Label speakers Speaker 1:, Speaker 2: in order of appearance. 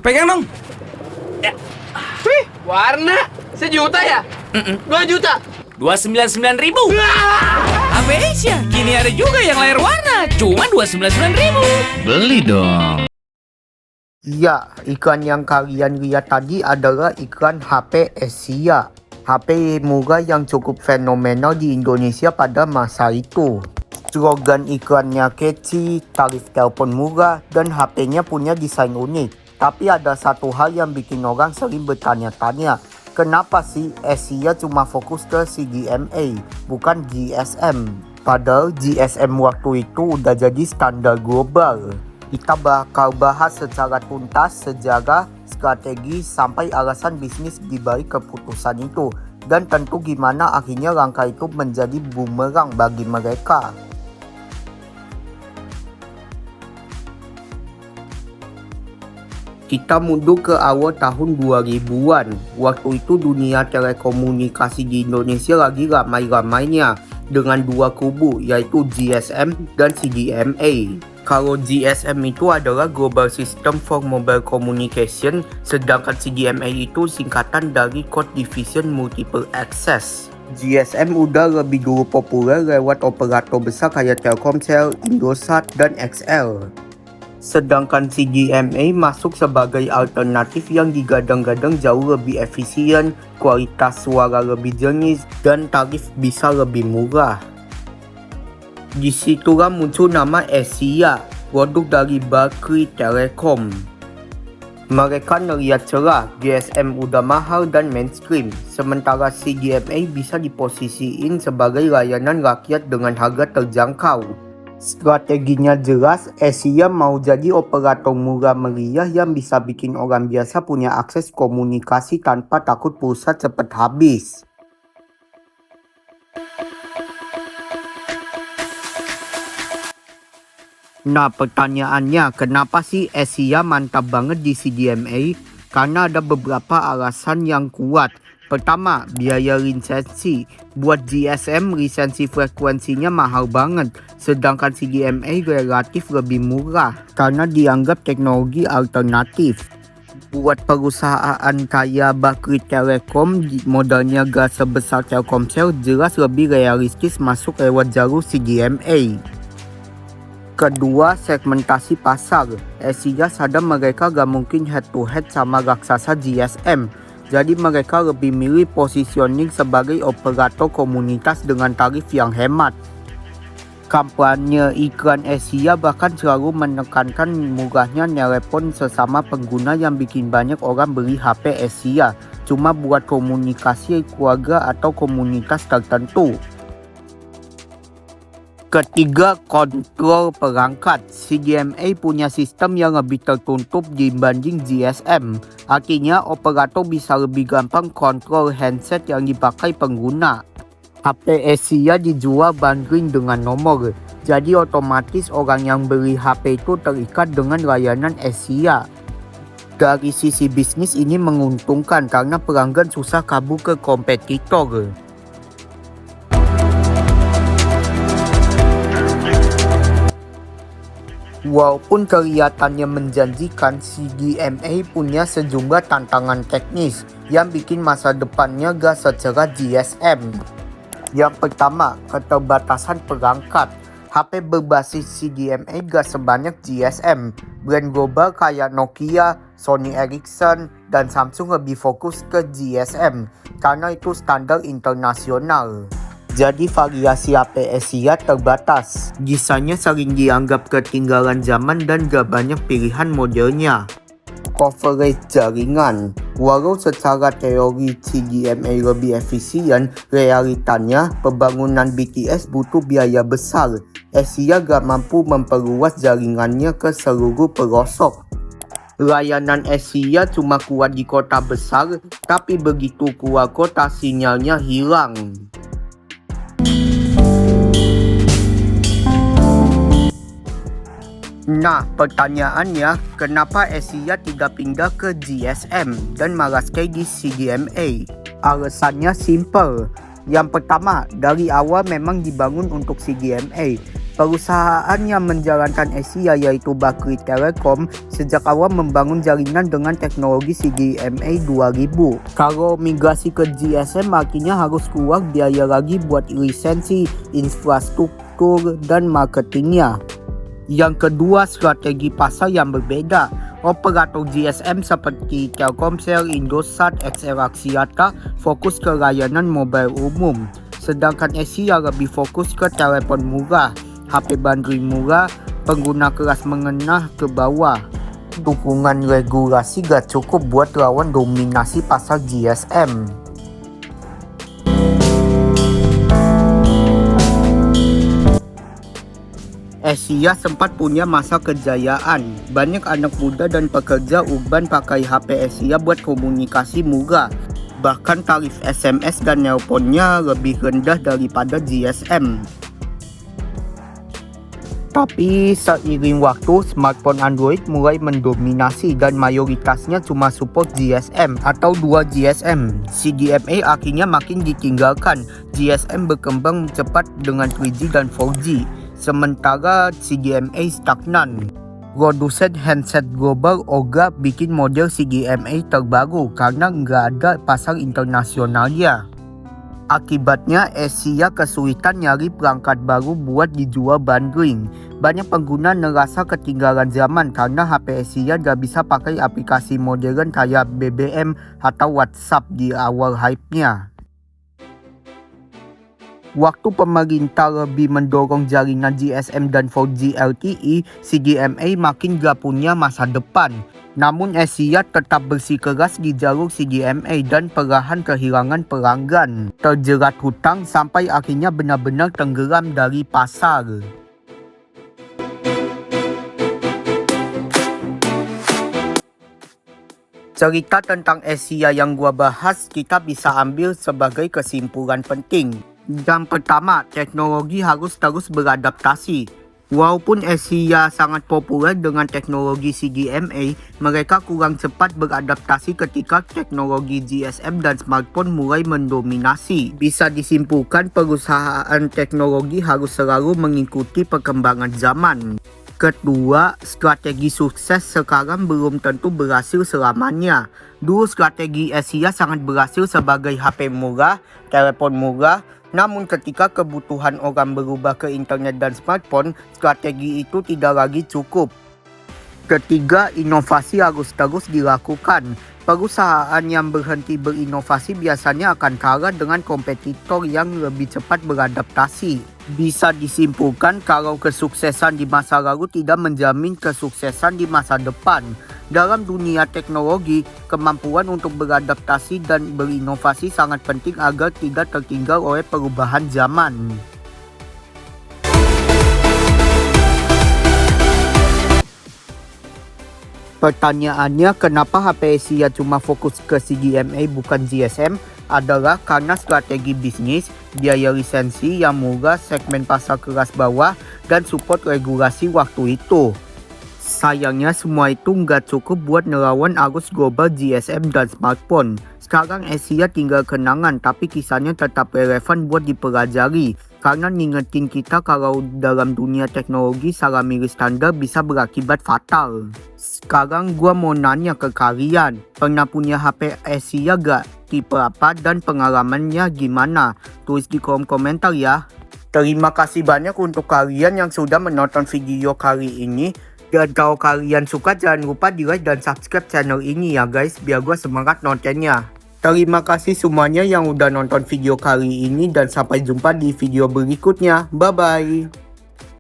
Speaker 1: Pegang dong. Ya.
Speaker 2: Wih, warna. 1 juta ya? 2 juta?
Speaker 1: 299.000. HP Asia kini ada juga yang layar warna, cuma 299.000.
Speaker 3: Beli dong.
Speaker 4: Ya, iklan yang kalian lihat tadi adalah iklan HP Asia. HP murah yang cukup fenomenal di Indonesia pada masa itu. Slogan iklannya catchy, tarif telepon murah, dan HP-nya punya desain unik. Tapi ada satu hal yang bikin orang sering bertanya-tanya, kenapa sih Asia cuma fokus ke CDMA, bukan GSM? Padahal GSM waktu itu udah jadi standar global. Kita bakal bahas secara tuntas sejarah, strategi, sampai alasan bisnis dibalik keputusan itu. Dan tentu gimana akhirnya langkah itu menjadi bumerang bagi mereka. Kita mundur ke awal tahun 2000-an. Waktu itu dunia telekomunikasi di Indonesia lagi ramai-ramainya dengan dua kubu, yaitu GSM dan CDMA. Kalau GSM itu adalah Global System for Mobile Communication, sedangkan CDMA itu singkatan dari Code Division Multiple Access. GSM udah lebih dulu populer lewat operator besar kayak Telkomsel, Indosat, dan XL. Sedangkan CDMA masuk sebagai alternatif yang digadang-gadang jauh lebih efisien, kualitas suara lebih jernih, dan tarif bisa lebih murah. Disitulah muncul nama Asia, produk dari Barclays Telecom. Mereka ngeliat celah, GSM udah mahal dan mainstream, sementara CDMA bisa diposisiin sebagai layanan rakyat dengan harga terjangkau. Strateginya jelas, Asia mau jadi operator murah meriah yang bisa bikin orang biasa punya akses komunikasi tanpa takut pulsa cepat habis. Nah, pertanyaannya, kenapa sih Asia mantap banget di CDMA? Karena ada beberapa alasan yang kuat. Pertama, biaya lisensi. Buat GSM, lisensi frekuensinya mahal banget, sedangkan CDMA relatif lebih murah karena dianggap teknologi alternatif. Buat perusahaan kayak Barclays Telecom, modalnya gak sebesar Telkomsel, jelas lebih realistis masuk lewat jalur CDMA. Kedua, segmentasi pasar. Asia sadar mereka gak mungkin head to head sama raksasa GSM. Jadi mereka lebih milih positioning sebagai operator komunitas dengan tarif yang hemat. Kampanye iklan Asia bahkan selalu menekankan murahnya telepon sesama pengguna yang bikin banyak orang beli HP Asia cuma buat komunikasi keluarga atau komunitas tertentu. Ketiga, kontrol perangkat. CDMA punya sistem yang lebih tertutup dibanding GSM. Artinya, operator bisa lebih gampang kontrol handset yang dipakai pengguna. HP Asia dijual bundling dengan nomor, jadi otomatis orang yang beli HP itu terikat dengan layanan Asia. Dari sisi bisnis ini menguntungkan karena pelanggan susah kabur ke kompetitor. Walaupun kelihatannya menjanjikan, CDMA punya sejumlah tantangan teknis yang bikin masa depannya gak secerah GSM. Yang pertama, keterbatasan perangkat. HP berbasis CDMA gak sebanyak GSM. Brand global kayak Nokia, Sony Ericsson, dan Samsung lebih fokus ke GSM karena itu standar internasional. Jadi variasi HP Asia terbatas. Desainnya sering dianggap ketinggalan zaman dan gak banyak pilihan modelnya. Coverage jaringan. Walau secara teori CDMA lebih efisien, realitanya pembangunan BTS butuh biaya besar. Asia gak mampu memperluas jaringannya ke seluruh pelosok. Layanan Asia cuma kuat di kota besar, tapi begitu keluar kota sinyalnya hilang. Nah, pertanyaannya, kenapa Asia tidak pindah ke GSM dan malah stay di CDMA? Alasannya simple. Yang pertama, dari awal memang dibangun untuk CDMA. Perusahaan yang menjalankan Asia yaitu Bakri Telekom sejak awal membangun jaringan dengan teknologi CDMA 2000. Kalau migrasi ke GSM artinya harus keluar biaya lagi buat lisensi, infrastruktur, dan marketingnya. Yang kedua, strategi pasar yang berbeda. Operator GSM seperti Telkomsel, Indosat, XL Axiata fokus ke layanan mobile umum. Sedangkan Asia lebih fokus ke telepon murah, HP bandri murah, pengguna kelas menengah ke bawah. Dukungan regulasi gak cukup buat lawan dominasi pasar GSM. Asia sempat punya masa kejayaan. Banyak anak muda dan pekerja urban pakai HP Asia buat komunikasi murah. Bahkan tarif SMS dan nelponnya lebih rendah daripada GSM. Tapi seiring waktu, smartphone Android mulai mendominasi dan mayoritasnya cuma support GSM atau 2 GSM. CDMA akhirnya makin ditinggalkan. GSM berkembang cepat dengan 3G dan 4G. Sementara CDMA stagnan. Produsen handset global OGA bikin model CDMA terbaru karena nggak ada pasar internasionalnya. Akibatnya Asia kesulitan nyari perangkat baru buat dijual bundling. Banyak pengguna ngerasa ketinggalan zaman karena HP Asia gak bisa pakai aplikasi modern kayak BBM atau WhatsApp di awal hype-nya. Waktu pemerintah lebih mendorong jaringan GSM dan 4G LTE, CDMA makin gak punya masa depan. Namun Asia tetap bersikeras di jalur CDMA dan perlahan kehilangan pelanggan. Terjerat hutang sampai akhirnya benar-benar tenggelam dari pasar. Cerita tentang Asia yang gua bahas kita bisa ambil sebagai kesimpulan penting. Yang pertama, teknologi harus terus beradaptasi. Walaupun Asia sangat populer dengan teknologi CDMA, mereka kurang cepat beradaptasi ketika teknologi GSM dan smartphone mulai mendominasi. Bisa disimpulkan perusahaan teknologi harus selalu mengikuti perkembangan zaman. Kedua, strategi sukses sekarang belum tentu berhasil selamanya. Dulu strategi Asia sangat berhasil sebagai HP murah, telepon murah. Namun ketika kebutuhan orang berubah ke internet dan smartphone, strategi itu tidak lagi cukup. Ketiga, inovasi harus terus dilakukan. Perusahaan yang berhenti berinovasi biasanya akan kalah dengan kompetitor yang lebih cepat beradaptasi. Bisa disimpulkan kalau kesuksesan di masa lalu tidak menjamin kesuksesan di masa depan. Dalam dunia teknologi, kemampuan untuk beradaptasi dan berinovasi sangat penting agar tidak tertinggal oleh perubahan zaman. Pertanyaannya, kenapa HP Asia cuma fokus ke CDMA bukan GSM? Adalah karena strategi bisnis, biaya lisensi yang murah, segmen pasar kelas bawah, dan support regulasi waktu itu. Sayangnya semua itu nggak cukup buat ngelawan arus global GSM dan smartphone. Sekarang Asia tinggal kenangan, tapi kisahnya tetap relevan buat dipelajari. Karena ngingetin kita kalau dalam dunia teknologi salah milih standar bisa berakibat fatal. Sekarang gua mau nanya ke kalian, pernah punya HP Asia gak? Tipe apa dan pengalamannya gimana? Tulis di kolom komentar ya. Terima kasih banyak untuk kalian yang sudah menonton video kali ini. Dan kalau kalian suka jangan lupa di like dan subscribe channel ini ya guys, biar gua semangat nontonnya. Terima kasih semuanya yang udah nonton video kali ini dan sampai jumpa di video berikutnya. Bye bye.